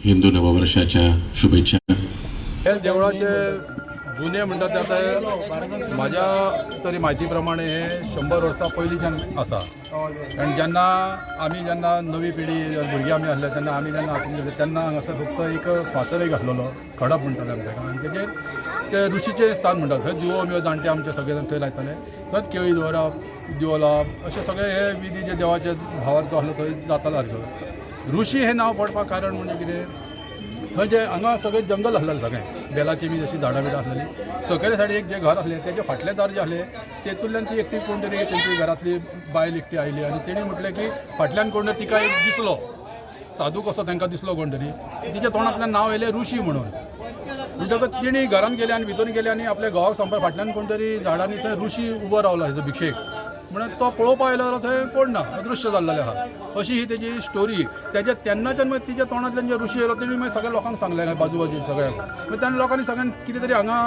हिंदू नववर्षाच्या शुभेच्छा. हे देवळाचे जुने म्हणतात ते आता माझ्या तरी म्हायती प्रमाणे हे 100 वर्सां पयलींच्यान आसा. आनी जेन्ना नवी पिढी भुरगीं आमी आसले तेन्ना आमी जेन्ना हातूंत गेले तेन्ना हांगासर फक्त एक फातरय घातलेलो खडप म्हणटाले आमी ताका. आनी तेजेर ते ऋषीचें स्थान म्हणटात. थंय दिवो बिवो जाणटे आमचे सगळे जाण थंय लायताले. थंयच केळी दवरप, दिवो लावप अशें सगळे हे विधी जे देवाचे भावार्थ आसलो थंय जातालो सारको. ऋषी हें नांव पडपाक कारण म्हणजे कितें, थंय जे हांगा सगळें जंगल आसलेलें सगळें बेलाची बी जशी झाडां बिडां आसलेलीं. सकयल सायडीक एक जे घर आसलें तेजे फाटले दार जे आसले तेतूंतल्यान ती एकटी कोण तरी तेंची घरांतली बायल एकटी आयली आनी तेणी म्हटलें की फाटल्यान कोण तरी तिका एक दिसलो साधू कसो तांकां दिसलो कोण तरी, तिच्या तोंडांतल्यान नांव येयलें ऋषी म्हणून. म्हणटकच तेणी घरान गेले आनी भितर गेले आनी आपल्या घोवाक सांगपाक फाटल्यान कोण तरी झाडांनी थंय ऋषी उबो रावलो हेजो भिक्षेक म्हणून तो पळोवपाक आयलो जाल्यार थंय कोण ना, अदृश्य जाल्लेलें आहा. अशी ही तेजी स्टोरी. तेजे तेन्नाच्यान मागीर तिच्या तोंडांतल्यान जे ऋषी येयलो तेणी मागीर सगळ्या लोकांक सांगलें बाजू बाजू सगळ्यांक. मागीर तेन्ना लोकांनी सगळ्यांक कितें तरी हांगा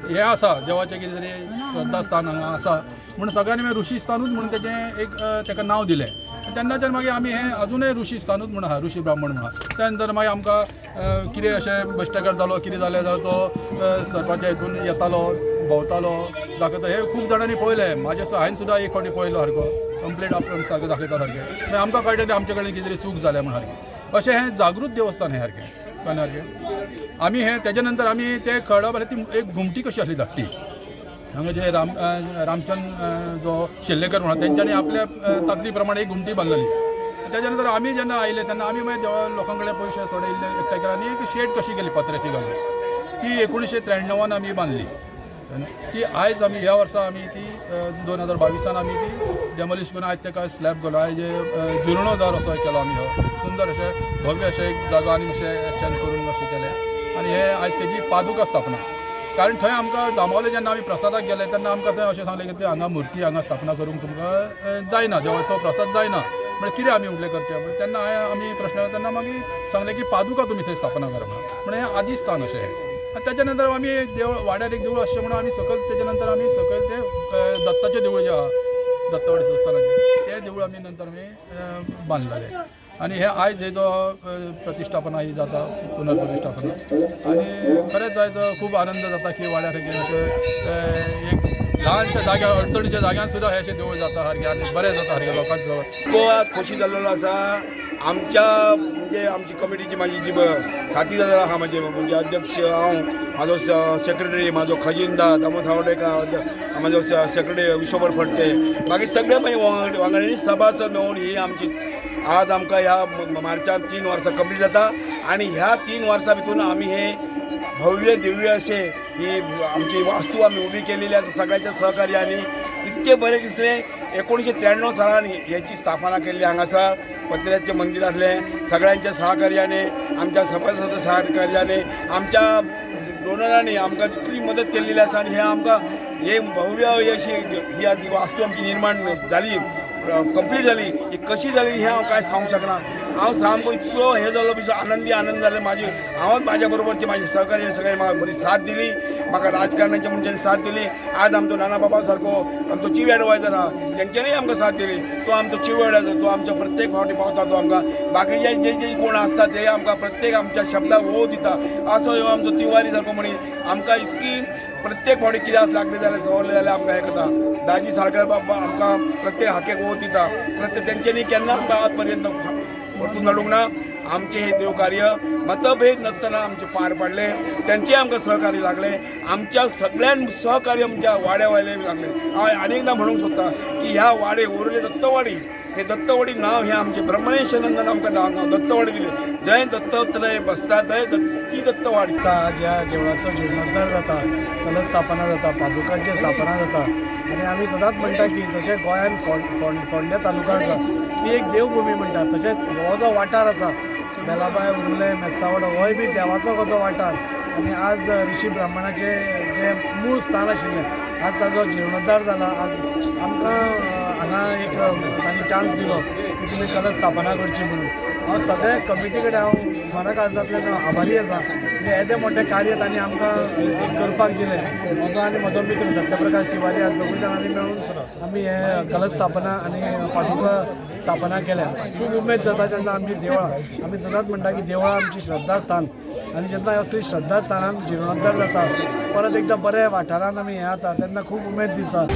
हें आसा देवाचें कितें तरी श्रद्धास्थान हांगा आसा म्हणून सगळ्यांनी मागीर ऋषी स्थानूच म्हणून तेजें एक ताका नांव दिलें. तेन्नाच्यान मागीर आमी हें अजुनूय ऋषी स्थानूच म्हणून आहा, ऋषी ब्राह्मण म्हणून आहा. त्या नंतर मागीर आमकां कितें अशें बेश्टेकार जालो कितें जालें जाल्यार तो सरपाच्या हितून येतालो भोंवतालो दाखयता. हे खूब जाणांनी पळयलें. म्हाजे हांवें सुद्दां एक फावटी पळयलो सारको कंप्लीट आपण सारको दाखयता सारकें. मागीर आमकां कळटा की आमचे कडेन कितें तरी चूक जाल्या म्हणून सारकें. अशें हें जागृत देवस्थान हें सारकें कळ्ळें सारकें. आमी हें तेजे नंतर आमी तें कळप ती एक घुमटी कशी आसली धाकटी. हांगा जे रामचंद जो शेल्लेकर म्हणा तेंच्यांनी आपल्या ताकदी प्रमाणे एक घुमटी बांदलेली. तेच्या नंतर आमी जेन्ना आयले तेन्ना आमी मागीर लोकां कडेन पयशे थोडे इल्ले एकठांय केले आनी एक शेड कशी केली पत्र्याची घालून ती 1993 आमी बांदली. ती आयज आमी ह्या वर्सा आमी ती 2022 आमी ती डेमोलिश करून आयज ताका स्लॅब घालो. आयज जिर्णोद्धार असो केलो आमी हो सुंदर अशें भव्य अशें एक जागो आनी मातशें एक्सचेंज करून अशें केलें. आनी हे आयज तेजी पादुका स्थापना. कारण थंय आमकां जांबावले जेन्ना आमी प्रसादाक गेले तेन्ना आमकां थंय अशें सांगलें की हांगा मुर्ती हांगा स्थापना करूंक तुमकां जायना, देवाचो प्रसाद जायना. म्हणजे कितें आमी म्हटलें करचें म्हणजे तेन्ना आमी प्रश्न तेन्ना मागीर सांगलें की पादुका तुमी थंय स्थापना करा म्हणून हें आदी स्थान अशें. आनी तेच्या नंतर आमी देवळ वाड्यार एक देवूळ अशें म्हणून आमी सकयल तेच्या नंतर आमी सकयल तें दत्ताचें देवूळ जें आहा दत्तवाडी संस्थानाचें तें देवूळ आमी नंतर आमी बांदलेलें. आनी हे आयज हेजो प्रतिश्ठापना ही जाता पुनर्प्रतिश्ठापना. आनी खरेंच आयज खूब आनंद जाता की वाड्यार एक ल्हानशा जाग्यार अडचणीच्या जाग्यान सुद्दां हे अशें देवूळ जाता सारकें आनी बरें जाता सारकें लोकांचो. गोवा खोशी जाल्लो आसा. आमच्या म्हणजे आमची कमिटीची म्हाजी जी साथीदार आहा म्हणजे अध्यक्ष हांव, म्हाजो सेक्रेटरी, म्हाजो खजिनदार दामोद सावडेकर, म्हाजो सेक्रेटरी विश्वभर फडते, बाकी सगळे मागीर वांगड्यांनी सभासद मेळून ही आमची आज आमकां ह्या मार्चांत 3 वर्सां कंप्लीट जाता. आनी ह्या 3 वर्सां भितर आमी हे भव्य दिव्य अशें ही आमची वास्तू आमी उबी केलेली आसा सगळ्यांच्या सहकार्यानी. इतके बरें दिसलें. 1993 सालांनी हेची स्थापना केल्ली हांगासर पत्र्याचें मंदिर आसलें. सगळ्यांच्या सहकार्याने आमच्या सभासद सहकार्याने आमच्या डोनरांनी आमकां जितली मदत केल्ली आसा आनी हे आमकां हे भव्य अशी ही वास्तू आमची निर्माण जाली कंप्लीट जाली. ही कशी जाली हें हांव कांय सांगूंक शकना. हांव सामको इतलो हे जालो आनंद जाले म्हाजे. हांवच म्हाज्या बरोबरचे म्हाजे सहकारी सगळे म्हाका बरी साथ दिली. म्हाका राजकारणाच्या मनशांनी साथ दिली. आज आमचो नाना बाबा सारको आमचो चीफ एडवायझर आहा तेंच्यांनी आमकां साथ दिली. तो आमचो चीफ एडवायझर तो आमच्या प्रत्येक फावटी पावता. तो आमकां बाकीचे जे कोण आसता ते आमकां प्रत्येक आमच्या शब्दाक वो दिता. असो ह्यो आमचो तिवारी सारको मनीस आमकां इतकी प्रत्येक फावटी कितें लागलें जाल्यार सवरलें जाल्यार आमकां हें करता. दाजी साळकर बाबा आमकां प्रत्येक हाकेक वो दिता. प्रत्येक तेंच्यांनी केन्ना आमकां आज पर्यंत परतून धाडूंक ना. आमचे हे देव कार्य मतभेद नासतना आमचे पार पडले. तेंचे आमकां सहकार्य लागले. आमच्या सगळ्यां सहकार्य आमच्या वाड्यावयले लागले. हांव अनेकदां म्हणूंक सोदता की ह्या वाडे ओरले दत्तवाडी हे दत्तवाडी नांव हें आमचें ब्रह्मणेशानंदान आमकां नांव दत्तवाडी दिलें. जंय दत्तात्रय बसता थंय ती दत्तवाडी. ज्या देवळाचो जिर्णोद्धार जाता, कलस्थापना जाता, पादुकांची स्थापना जाता आनी आमी सदांच म्हणटा की जशें गोंयान फोंड्या तालुका आसा ती एक देवभुमी म्हणटा तशेंच हो जो वाठार आसा बेलाबाय उर्ले मेस्तावडो होय बी देवाचो कसो वाठार. आनी आज ऋषी ब्राह्मणाचें जें मूळ स्थान आशिल्लें आज ताजो जिर्णोद्धार जाला. आज आमकां हांगा एक तांणी चान्स दिलो की तुमी कलश स्थापना करची म्हणून हांव सगळे कमिटी कडेन हांव मना काळजांतल्यान आभारी आसा की येदे मोठे कार्य तांणी आमकां एक करपाक दिलें म्हजो आनी म्हजो मित्र सत्यप्रकाश तिवारी आज दोगूय जाणांनी मेळून आमी हे कलश स्थापना आनी पादुका स्थापना केल्या खूब उमेद जाता जेन्ना आमची देवळां आमी सदांच म्हणटा की देवळां आमची श्रद्धास्थान आनी जेन्ना असली श्रद्धास्थानान जिर्णोद्धार जाता परत एकदां बऱ्या वाठारान आमी हे जाता तेन्ना खूब उमेद दिसता